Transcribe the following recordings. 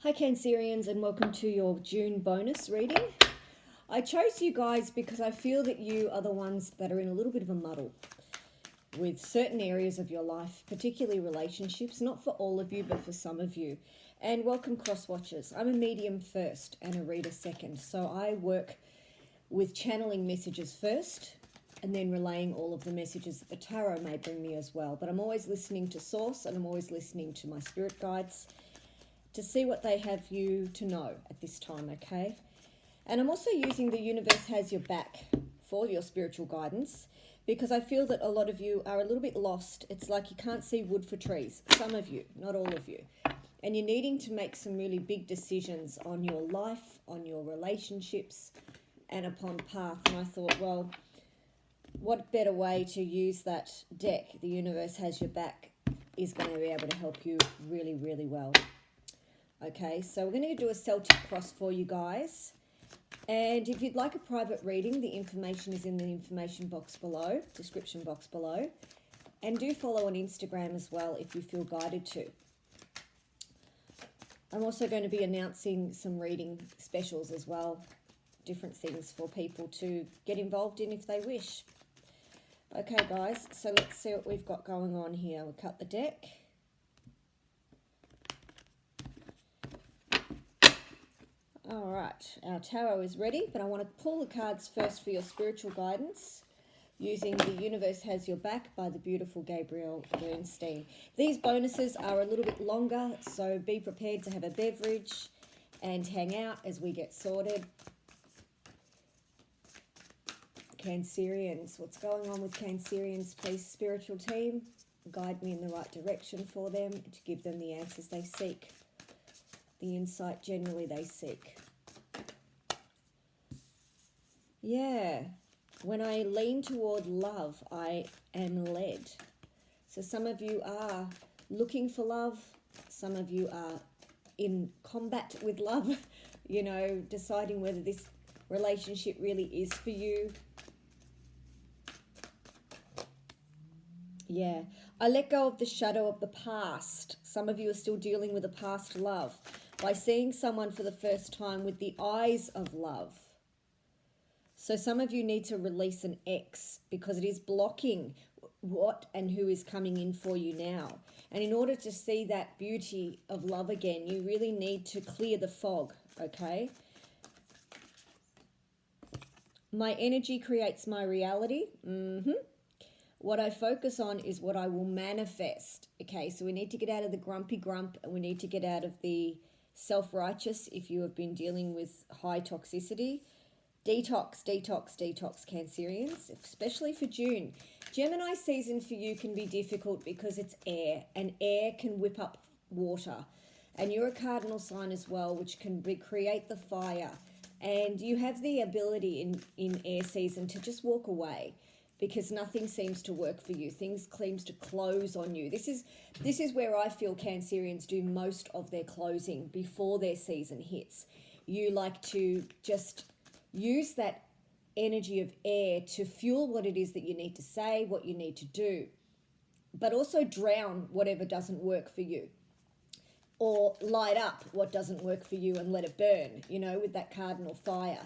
Hi Cancerians, and welcome to your June bonus reading. I chose you guys because I feel that you are the ones that are in a little bit of a muddle with certain areas of your life, particularly relationships, not for all of you, but for some of you. And welcome cross watchers. I'm a medium first and a reader second. So I work with channeling messages first and then relaying all of the messages that the tarot may bring me as well. But I'm always listening to source, and I'm always listening to my spirit guides to see what they have you to know at this time, okay? And I'm also using the universe has your back for your spiritual guidance, because I feel that a lot of you are a little bit lost. It's like you can't see wood for trees. Some of you, not all of you. And you're needing to make some really big decisions on your life, on your relationships, and upon path. And I thought, well, what better way to use that deck, the universe has your back, is going to be able to help you really, really well. Okay, so we're going to do a Celtic cross for you guys. And if you'd like a private reading, the information is in the information box below, description box below. And do follow on Instagram as well if you feel guided to. I'm also going to be announcing some reading specials as well, different things for people to get involved in if they wish. Okay guys, so let's see what we've got going on here. We'll cut the deck. All right, our tarot is ready, but I want to pull the cards first for your spiritual guidance using The Universe Has Your Back by the beautiful Gabrielle Bernstein. These bonuses are a little bit longer, so be prepared to have a beverage and hang out as we get sorted. Cancerians, what's going on with Cancerians? Please, spiritual team, guide me in the right direction for them to give them the answers they seek. The insight generally they seek. Yeah, when I lean toward love, I am led. So some of you are looking for love. Some of you are in combat with love, you know, deciding whether this relationship really is for you. Yeah, I let go of the shadow of the past. Some of you are still dealing with a past love by seeing someone for the first time with the eyes of love. So some of you need to release an ex because it is blocking what and who is coming in for you now. And in order to see that beauty of love again, you really need to clear the fog, okay? My energy creates my reality. What I focus on is what I will manifest. Okay, so we need to get out of the grumpy grump, and we need to get out of the self-righteous if you have been dealing with high toxicity. Detox, detox, detox, Cancerians, especially for June. Gemini season for you can be difficult because it's air, and air can whip up water. And you're a cardinal sign as well, which can create the fire. And you have the ability in air season to just walk away, because nothing seems to work for you. Things seems to close on you. This is where I feel Cancerians do most of their closing before their season hits. You like to just use that energy of air to fuel what it is that you need to say, what you need to do, but also drown whatever doesn't work for you, or light up what doesn't work for you and let it burn, you know, with that cardinal fire.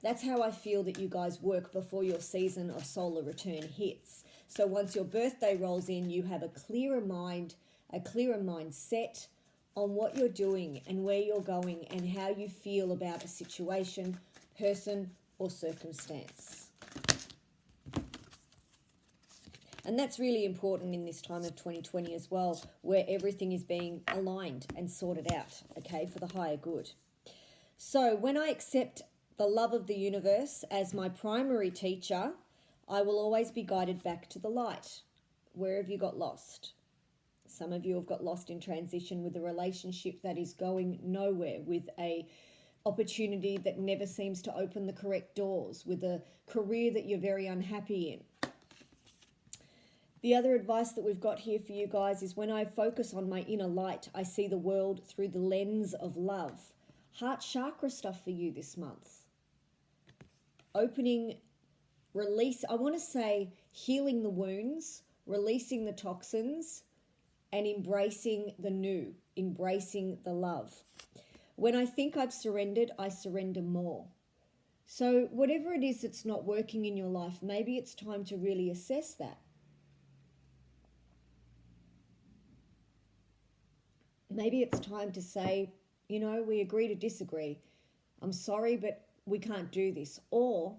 That's how I feel that you guys work before your season of solar return hits. So once your birthday rolls in, you have a clearer mind, a clearer mindset on what you're doing and where you're going and how you feel about a situation, person, or circumstance. And that's really important in this time of 2020 as well, where everything is being aligned and sorted out, okay, for the higher good. So when I accept the love of the universe as my primary teacher, I will always be guided back to the light. Where have you got lost? Some of you have got lost in transition with a relationship that is going nowhere, with a opportunity that never seems to open the correct doors, with a career that you're very unhappy in. The other advice that we've got here for you guys is when I focus on my inner light, I see the world through the lens of love. Heart chakra stuff for you this month. Opening, release, I want to say healing the wounds, releasing the toxins, and embracing the new, embracing the love. When I think I've surrendered, I surrender more. So whatever it is that's not working in your life, maybe it's time to really assess that. Maybe it's time to say, we agree to disagree. I'm sorry, but we can't do this. Or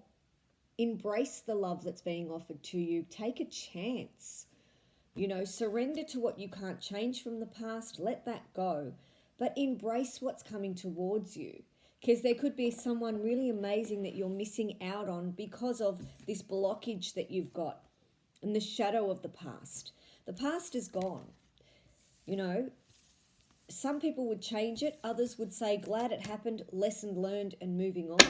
embrace the love that's being offered to you. Take a chance. Surrender to what you can't change from the past. Let that go. But embrace what's coming towards you. Because there could be someone really amazing that you're missing out on because of this blockage that you've got and the shadow of the past. The past is gone. Some people would change it. Others would say, glad it happened, lesson learned, and moving on.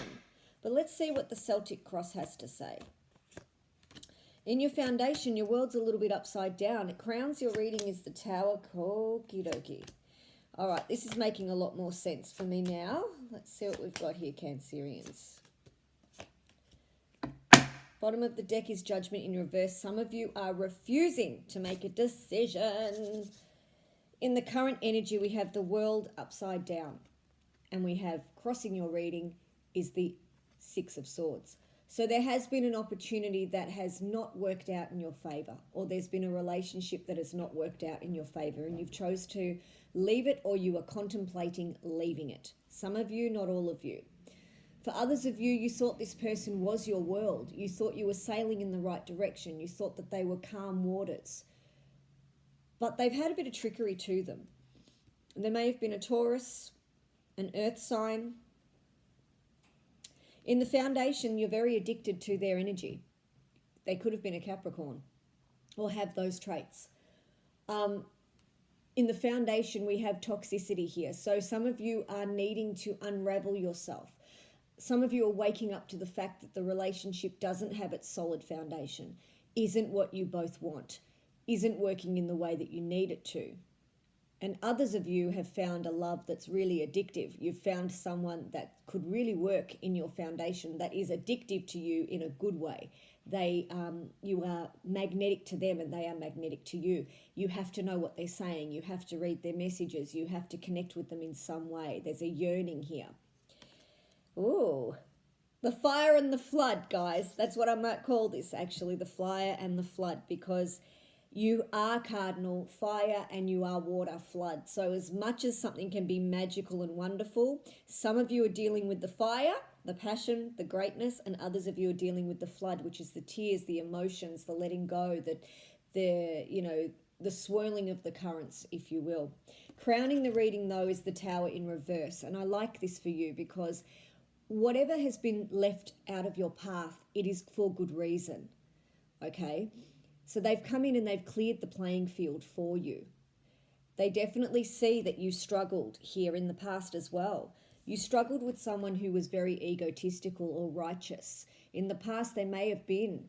But let's see what the Celtic cross has to say. In your foundation, your world's a little bit upside down. It crowns your reading as the Tower. Okie dokie. All right, this is making a lot more sense for me now. Let's see what we've got here, Cancerians. Bottom of the deck is Judgment in reverse. Some of you are refusing to make a decision. In the current energy, we have the world upside down. And we have, crossing your reading, is the Six of Swords. So there has been an opportunity that has not worked out in your favor, or there's been a relationship that has not worked out in your favor, and you've chose to leave it, or you are contemplating leaving it. Some of you, not all of you. For others of you, you thought this person was your world. You thought you were sailing in the right direction. You thought that they were calm waters. But they've had a bit of trickery to them. There may have been a Taurus, an earth sign. In the foundation, you're very addicted to their energy. They could have been a Capricorn or have those traits. In the foundation, we have toxicity here. So some of you are needing to unravel yourself. Some of you are waking up to the fact that the relationship doesn't have its solid foundation, isn't what you both want, isn't working in the way that you need it to. And others of you have found a love that's really addictive. You've found someone that could really work in your foundation that is addictive to you in a good way. You are magnetic to them and they are magnetic to you. You have to know what they're saying. You have to read their messages. You have to connect with them in some way. There's a yearning here. Ooh, the fire and the flood, guys. That's what I might call this, actually, the fire and the flood, because you are cardinal fire and you are water flood. So as much as something can be magical and wonderful, some of you are dealing with the fire, the passion, the greatness, and others of you are dealing with the flood, which is the tears, the emotions, the letting go, the swirling of the currents, if you will. Crowning the reading, though, is the Tower in reverse. And I like this for you because whatever has been left out of your path, it is for good reason, okay? So they've come in and they've cleared the playing field for you. They definitely see that you struggled here in the past as well. You struggled with someone who was very egotistical or righteous. In the past, they may have been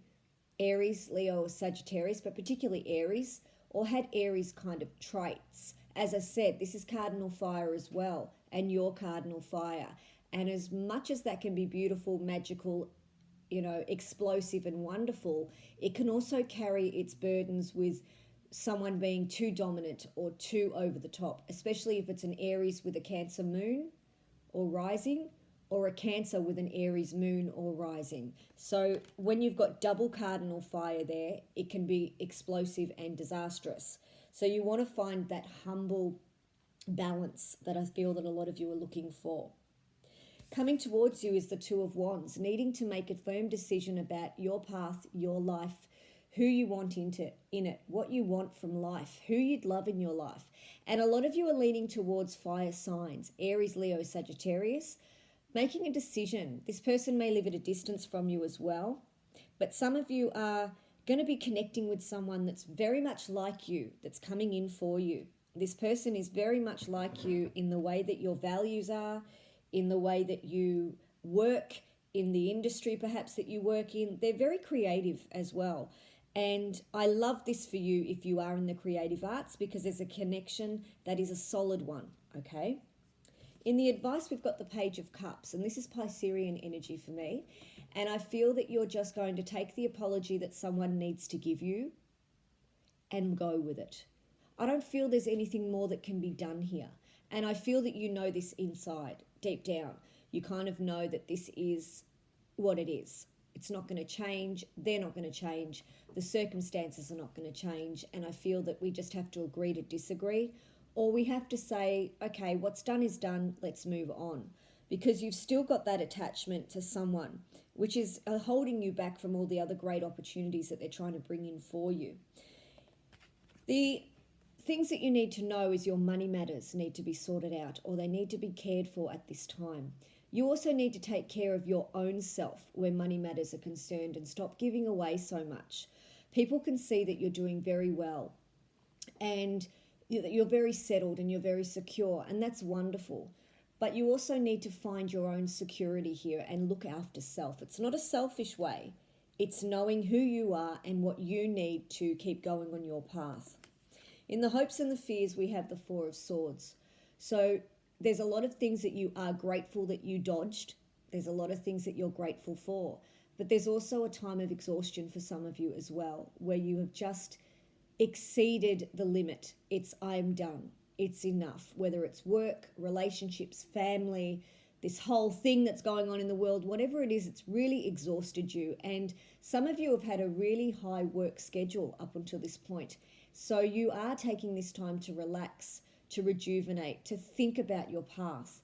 Aries, Leo, or Sagittarius, but particularly Aries, or had Aries kind of traits. As I said, this is cardinal fire as well, and your cardinal fire. And as much as that can be beautiful, magical, explosive and wonderful, it can also carry its burdens with someone being too dominant or too over the top, especially if it's an Aries with a Cancer moon or rising, or a Cancer with an Aries moon or rising. So when you've got double cardinal fire there, it can be explosive and disastrous. So you want to find that humble balance that I feel that a lot of you are looking for. Coming towards you is the Two of Wands, needing to make a firm decision about your path, your life, who you want in it, what you want from life, who you'd love in your life. And a lot of you are leaning towards fire signs, Aries, Leo, Sagittarius, making a decision. This person may live at a distance from you as well, but some of you are going to be connecting with someone that's very much like you, that's coming in for you. This person is very much like you in the way that your values are, in the way that you work, in the industry perhaps that you work in. They're very creative as well. And I love this for you if you are in the creative arts, because there's a connection that is a solid one, okay? In the advice, we've got the Page of Cups, and this is Piscean energy for me. And I feel that you're just going to take the apology that someone needs to give you and go with it. I don't feel there's anything more that can be done here. And I feel that you know this inside, deep down. You kind of know that this is what it is. It's not going to change. They're not going to change. The circumstances are not going to change. And I feel that we just have to agree to disagree. Or we have to say, okay, what's done is done. Let's move on. Because you've still got that attachment to someone, which is holding you back from all the other great opportunities that they're trying to bring in for you. The things that you need to know is your money matters need to be sorted out, or they need to be cared for at this time. You also need to take care of your own self where money matters are concerned and stop giving away so much. People can see that you're doing very well and that you're very settled and you're very secure, and that's wonderful. But you also need to find your own security here and look after self. It's not a selfish way. It's knowing who you are and what you need to keep going on your path. In the hopes and the fears, we have the Four of Swords. So there's a lot of things that you are grateful that you dodged. There's a lot of things that you're grateful for. But there's also a time of exhaustion for some of you as well, where you have just exceeded the limit. It's I'm done. It's enough, whether it's work, relationships, family, this whole thing that's going on in the world, whatever it is, it's really exhausted you. And some of you have had a really high work schedule up until this point. So you are taking this time to relax, to rejuvenate, to think about your path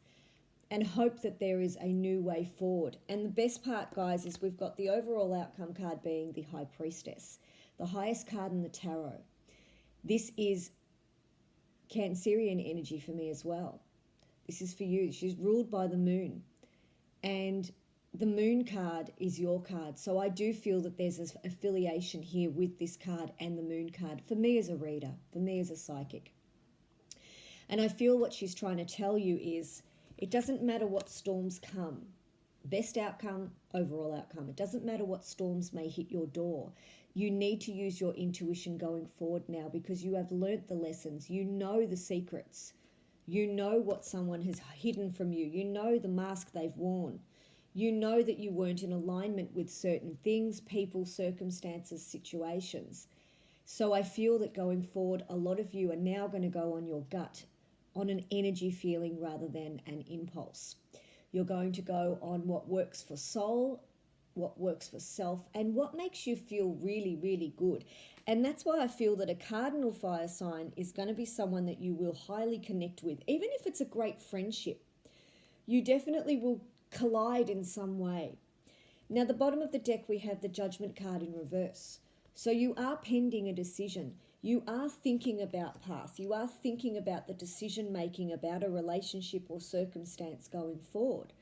and hope that there is a new way forward. And the best part, guys, is we've got the overall outcome card being the High Priestess, the highest card in the tarot. This is Cancerian energy for me as well. This is for you. She's ruled by the moon, and the moon card is your card. So I do feel that there's an affiliation here with this card and the moon card for me as a reader, for me as a psychic. And I feel what she's trying to tell you is it doesn't matter what storms come. Best outcome, overall outcome. It doesn't matter what storms may hit your door. You need to use your intuition going forward now because you have learnt the lessons. You know the secrets. You know what someone has hidden from you. You know the mask they've worn. You know that you weren't in alignment with certain things, people, circumstances, situations. So I feel that going forward, a lot of you are now going to go on your gut, on an energy feeling rather than an impulse. You're going to go on what works for soul, what works for self, and what makes you feel really, really good. And that's why I feel that a cardinal fire sign is going to be someone that you will highly connect with, even if it's a great friendship. You definitely will collide in some way. Now, the bottom of the deck, we have the Judgment card in reverse. So you are pending a decision. You are thinking about path. You are thinking about the decision making about a relationship or circumstance going forward.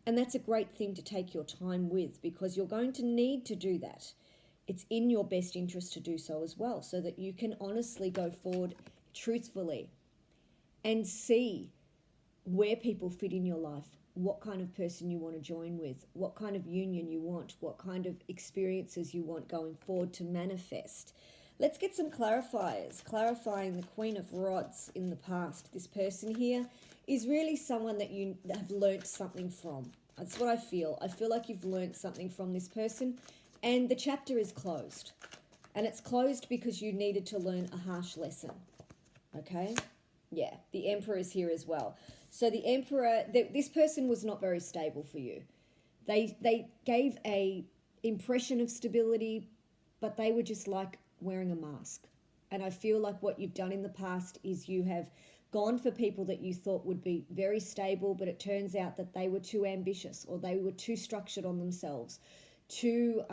And that's a great thing to take your time with because you're going to need to do that. It's in your best interest to do so as well so that you can honestly go forward truthfully and see where people fit in your life, what kind of person you want to join with, what kind of union you want, what kind of experiences you want going forward to manifest. Let's get some clarifiers. Clarifying the Queen of Rods in the past. This person here is really someone that you have learnt something from. That's what I feel. I feel like you've learnt something from this person and the chapter is closed. And it's closed because you needed to learn a harsh lesson. Okay? Yeah, the Emperor is here as well. So the Emperor, this person was not very stable for you. They gave a impression of stability, but they were just like wearing a mask. And I feel like what you've done in the past is you have gone for people that you thought would be very stable, but it turns out that they were too ambitious or they were too structured on themselves, too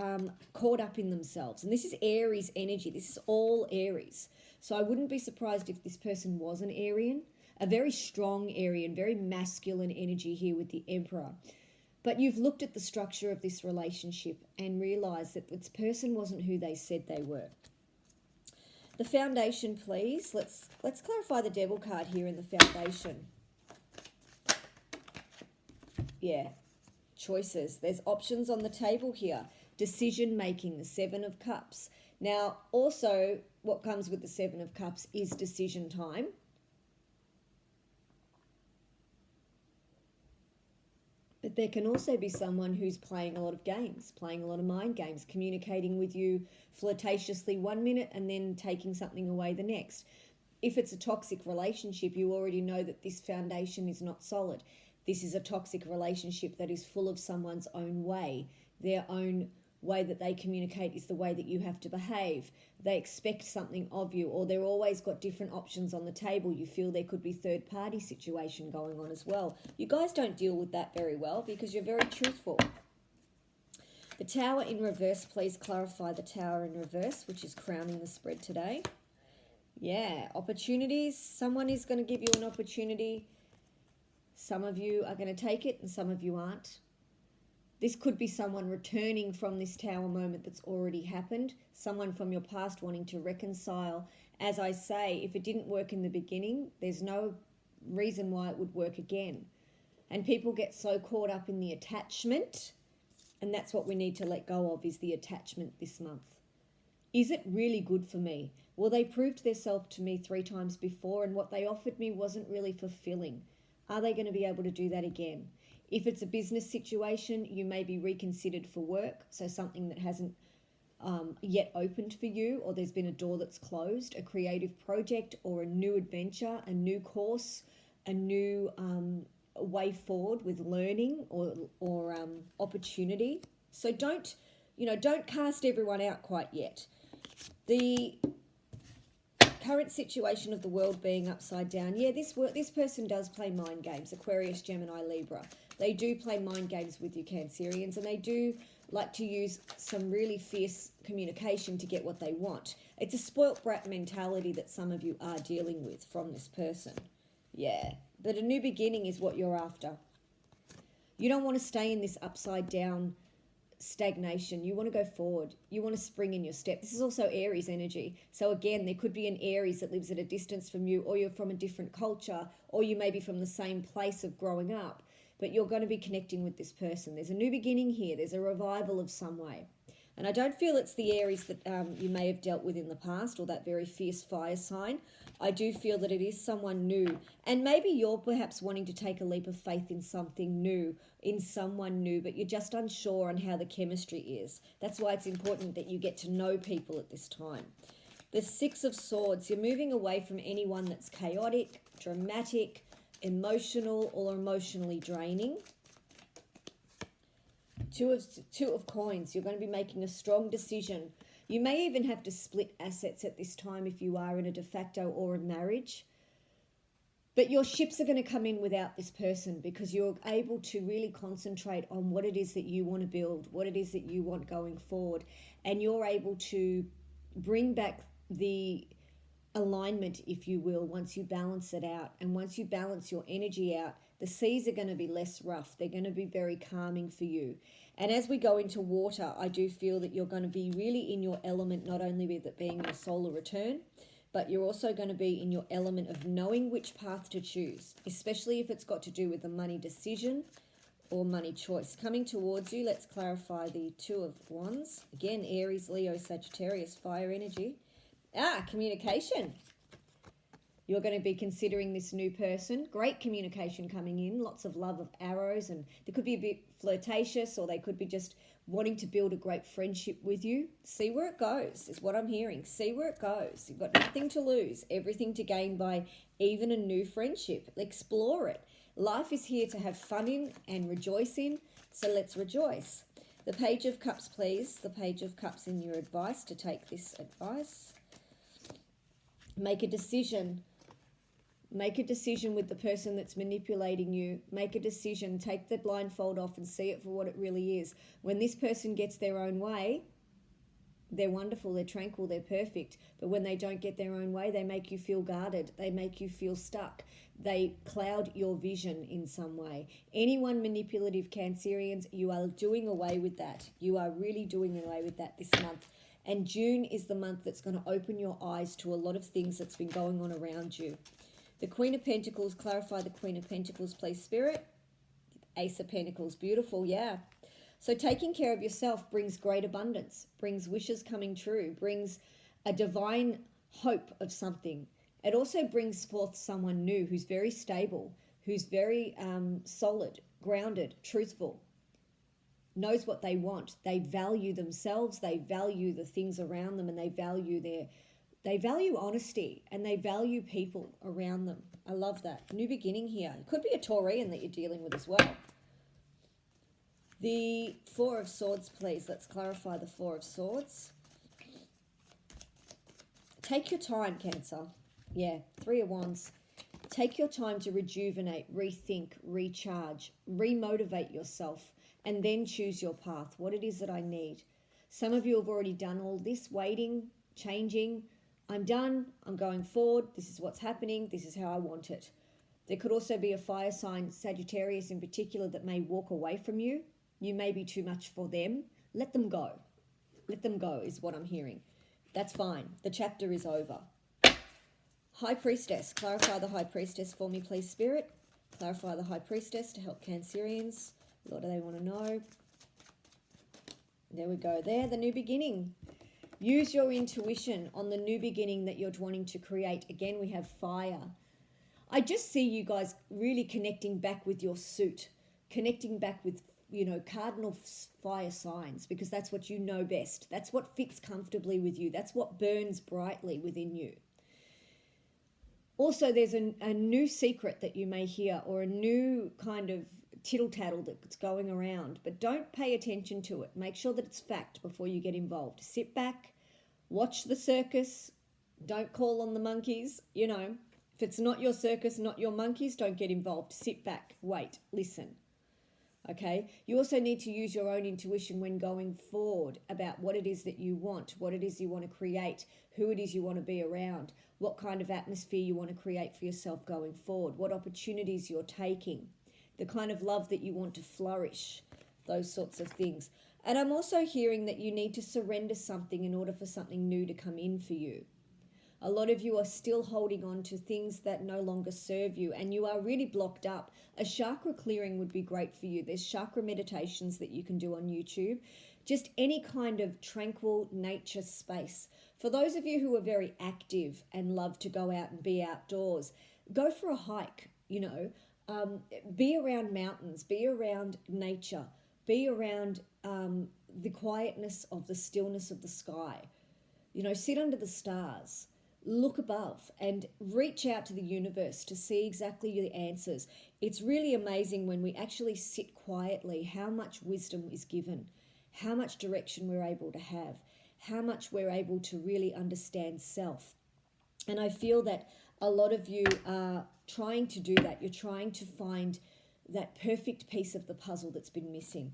caught up in themselves. And this is Aries energy. This is all Aries. So I wouldn't be surprised if this person was an Arian, a very strong Arian, very masculine energy here with the Emperor. But you've looked at the structure of this relationship and realized that this person wasn't who they said they were. The foundation, please. Let's clarify the Devil card here in the foundation. Yeah, choices. There's options on the table here. Decision making, the Seven of Cups. Now, also, what comes with the Seven of Cups is decision time. But there can also be someone who's playing a lot of games, playing a lot of mind games, communicating with you flirtatiously one minute and then taking something away the next. if it's a toxic relationship, you already know that this foundation is not solid. This is a toxic relationship that is full of someone's own way. Their own way that they communicate is the way that you have to behave. They expect something of you, or they're always got different options on the table. You feel there could be third party situation going on as well. You guys don't deal with that very well because you're very truthful. The Tower in reverse, please clarify the Tower in reverse, which is crowning the spread today. Yeah, opportunities. Someone is going to give you an opportunity. Some of you are going to take it and some of you aren't. This could be someone returning from this Tower moment that's already happened. Someone from your past wanting to reconcile. As I say, if it didn't work in the beginning, there's no reason why it would work again. And people get so caught up in the attachment, and that's what we need to let go of, is the attachment this month. Is it really good for me? Well, they proved themselves to me 3 times before, and what they offered me wasn't really fulfilling. Are they going to be able to do that again? If it's a business situation, you may be reconsidered for work, so something that hasn't yet opened for you, or there's been a door that's closed, a creative project or a new adventure, a new course, a new way forward with learning or opportunity. So don't cast everyone out quite yet. The current situation of the world being upside down. Yeah, this person does play mind games. Aquarius, Gemini, Libra. They do play mind games with you, Cancerians, and they do like to use some really fierce communication to get what they want. It's a spoilt brat mentality that some of you are dealing with from this person. Yeah, but a new beginning is what you're after. You don't want to stay in this upside down stagnation. You want to go forward. You want to spring in your step. This is also Aries energy. So again, there could be an Aries that lives at a distance from you, or you're from a different culture, or you may be from the same place of growing up, but you're going to be connecting with this person. There's a new beginning here. There's a revival of some way. And I don't feel it's the Aries that you may have dealt with in the past, or that very fierce fire sign. I do feel that it is someone new. And maybe you're perhaps wanting to take a leap of faith in something new, in someone new, but you're just unsure on how the chemistry is. That's why it's important that you get to know people at this time. The 6 of Swords, you're moving away from anyone that's chaotic, dramatic, emotional, or emotionally draining. Two of Coins, you're going to be making a strong decision. You may even have to split assets at this time if you are in a de facto or a marriage. But your ships are going to come in without this person because you're able to really concentrate on what it is that you want to build, what it is that you want going forward. And you're able to bring back the alignment, if you will, once you balance it out. And once you balance your energy out, the seas are going to be less rough. They're going to be very calming for you. And as we go into water, I do feel that you're going to be really in your element, not only with it being your solar return, but you're also going to be in your element of knowing which path to choose, especially if it's got to do with a money decision or money choice. Coming towards you, let's clarify the 2 of Wands. Again, Aries, Leo, Sagittarius, fire energy. Communication. You're going to be considering this new person. Great communication coming in. Lots of love of arrows. And they could be a bit flirtatious, or they could be just wanting to build a great friendship with you. See where it goes is what I'm hearing. See where it goes. You've got nothing to lose, everything to gain by even a new friendship. Explore it. Life is here to have fun in and rejoice in. So let's rejoice. The Page of Cups, please. The Page of Cups in your advice to take this advice. Make a decision. Make a decision with the person that's manipulating you. Make a decision. Take the blindfold off and see it for what it really is. When this person gets their own way, they're wonderful, they're tranquil, they're perfect. But when they don't get their own way, they make you feel guarded. They make you feel stuck. They cloud your vision in some way. Anyone manipulative, Cancerians, you are doing away with that. You are really doing away with that this month. And June is the month that's going to open your eyes to a lot of things that's been going on around you. The Queen of Pentacles, clarify the Queen of Pentacles, please, Spirit. Ace of Pentacles, beautiful, yeah. So taking care of yourself brings great abundance, brings wishes coming true, brings a divine hope of something. It also brings forth someone new who's very stable, who's very solid, grounded, truthful, knows what they want. They value themselves, they value the things around them, and they value They value honesty and they value people around them. I love that. New beginning here. It could be a Taurian that you're dealing with as well. The Four of Swords, please. Let's clarify the Four of Swords. Take your time, Cancer. Yeah, Three of Wands. Take your time to rejuvenate, rethink, recharge, remotivate yourself, and then choose your path, what it is that I need. Some of you have already done all this, waiting, changing. I'm done. I'm going forward. This is what's happening. This is how I want it. There could also be a fire sign, Sagittarius in particular, that may walk away from you. You may be too much for them. Let them go. Let them go is what I'm hearing. That's fine. The chapter is over. High Priestess. Clarify the High Priestess for me, please, Spirit. Clarify the High Priestess to help Cancerians. What do they want to know? There we go. There, the new beginning. Use your intuition on the new beginning that you're wanting to create. Again, we have fire. I just see you guys really connecting back with your suit, connecting back with, cardinal fire signs, because that's what you know best. That's what fits comfortably with you. That's what burns brightly within you. Also, there's a new secret that you may hear, or a new kind of tittle-tattle that's going around, but don't pay attention to it. Make sure that it's fact before you get involved. Sit back, watch the circus, don't call on the monkeys. If it's not your circus, not your monkeys, don't get involved. Sit back, wait, listen. Okay? You also need to use your own intuition when going forward about what it is that you want, what it is you want to create, who it is you want to be around, what kind of atmosphere you want to create for yourself going forward, what opportunities you're taking, the kind of love that you want to flourish, those sorts of things. And I'm also hearing that you need to surrender something in order for something new to come in for you. A lot of you are still holding on to things that no longer serve you, and you are really blocked up. A chakra clearing would be great for you. There's chakra meditations that you can do on YouTube. Just any kind of tranquil nature space. For those of you who are very active and love to go out and be outdoors, go for a hike, be around mountains, be around nature, be around the quietness of the stillness of the sky. Sit under the stars. Look above and reach out to the universe to see exactly the answers. It's really amazing when we actually sit quietly how much wisdom is given, how much direction we're able to have, how much we're able to really understand self. And I feel that a lot of you are trying to do that. You're trying to find that perfect piece of the puzzle that's been missing.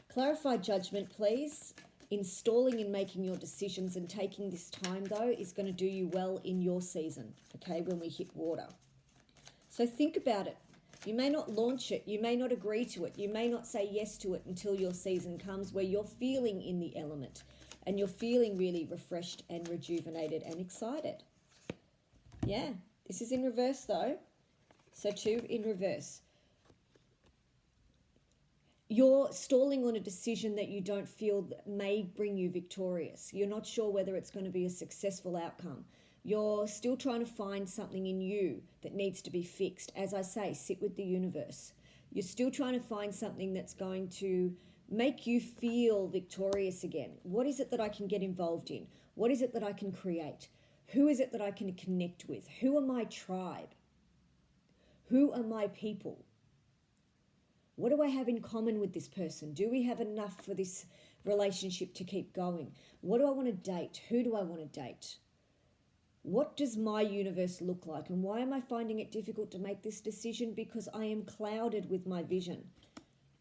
Clarify judgment, please. Installing and making your decisions and taking this time, though, is going to do you well in your season, okay, when we hit water. So think about it. You may not launch it. You may not agree to it. You may not say yes to it until your season comes where you're feeling in the element and you're feeling really refreshed and rejuvenated and excited. Yeah, this is in reverse, though. So 2 in reverse. You're stalling on a decision that you don't feel may bring you victorious. You're not sure whether it's going to be a successful outcome. You're still trying to find something in you that needs to be fixed. As I say, sit with the universe. You're still trying to find something that's going to make you feel victorious again. What is it that I can get involved in? What is it that I can create? Who is it that I can connect with? Who are my tribe? Who are my people? What do I have in common with this person? Do we have enough for this relationship to keep going? What do I want to date? Who do I want to date? What does my universe look like? And why am I finding it difficult to make this decision? Because I am clouded with my vision.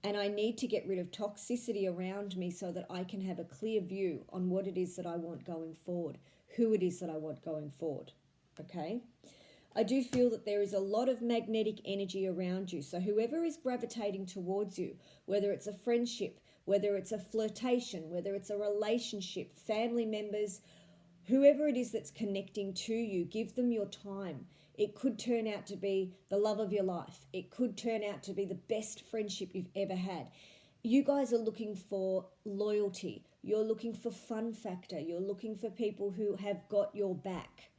And I need to get rid of toxicity around me so that I can have a clear view on what it is that I want going forward, who it is that I want going forward. Okay? I do feel that there is a lot of magnetic energy around you. So whoever is gravitating towards you, whether it's a friendship, whether it's a flirtation, whether it's a relationship, family members, whoever it is that's connecting to you, give them your time. It could turn out to be the love of your life. It could turn out to be the best friendship you've ever had. You guys are looking for loyalty. You're looking for fun factor. You're looking for people who have got your back.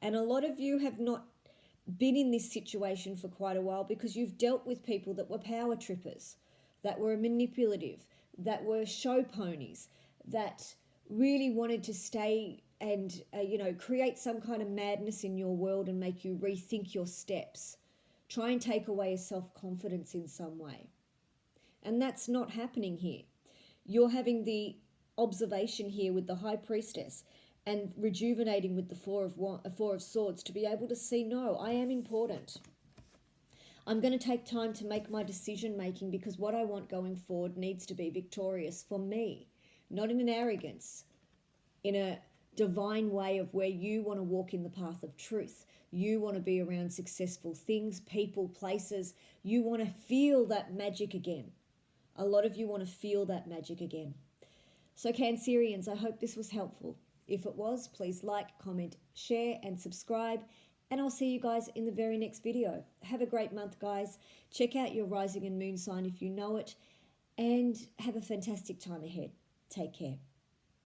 And a lot of you have not been in this situation for quite a while because you've dealt with people that were power trippers, that were manipulative, that were show ponies, that really wanted to stay create some kind of madness in your world and make you rethink your steps. Try and take away your self-confidence in some way. And that's not happening here. You're having the observation here with the High Priestess and rejuvenating with the Four of Swords to be able to see, no, I am important. I'm going to take time to make my decision making because what I want going forward needs to be victorious for me, not in an arrogance, in a divine way of where you want to walk in the path of truth. You want to be around successful things, people, places. You want to feel that magic again. A lot of you want to feel that magic again. So Cancerians, I hope this was helpful. If it was, please like, comment, share, and subscribe. And I'll see you guys in the very next video. Have a great month, guys. Check out your rising and moon sign if you know it. And have a fantastic time ahead. Take care.